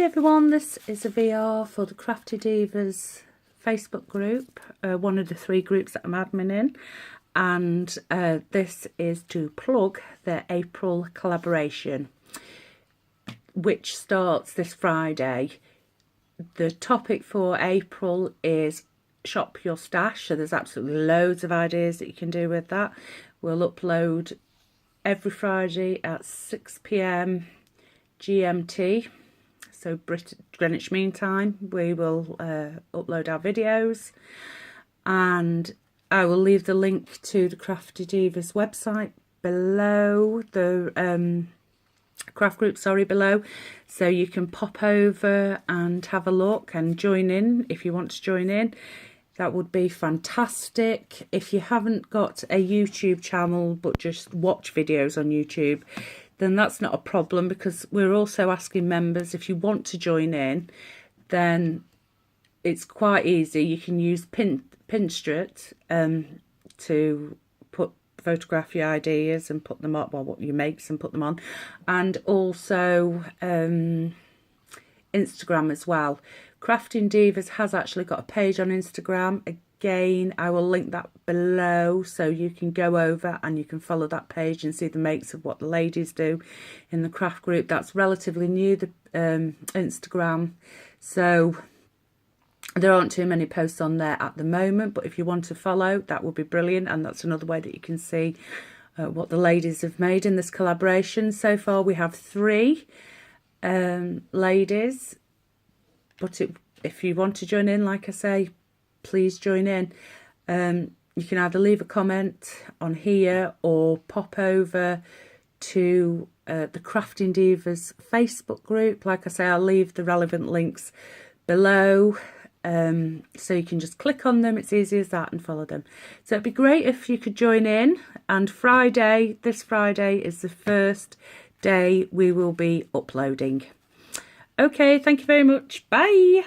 everyone, this is a VR for the Crafty Divas Facebook group, one of the 3 groups that I'm admin in, and this is to plug their April collaboration, which starts this Friday. The topic for April is shop your stash, so there's absolutely loads of ideas that you can do with that. We'll upload every Friday at 6 PM GMT, so Greenwich Mean Time. We will upload our videos, and I will leave the link to the Crafty Divas website below, the craft group, below, so you can pop over and have a look and join in if you want to join in. That would be fantastic. If you haven't got a YouTube channel but just watch videos on YouTube, then that's not a problem, because we're also asking members, if you want to join in, then it's quite easy. You can use Pinterest to photograph your ideas and put them up, well, what you make and put them on, and also Instagram as well. Crafting Divas has actually got a page on Instagram. Again, I will link that below, so you can go over and you can follow that page and see the makes of what the ladies do in the craft group. That's relatively new, the Instagram, so there aren't too many posts on there at the moment, but if you want to follow, that would be brilliant, and that's another way that you can see what the ladies have made in this collaboration. So far we have 3 ladies, but if you want to join in, like I say, please join in. You can either leave a comment on here or pop over to the Crafting Divas Facebook group. Like I say, I'll leave the relevant links below, so you can just click on them. It's easy as that, and follow them. So it'd be great if you could join in. And this Friday is the first day we will be uploading. Okay, thank you very much. Bye.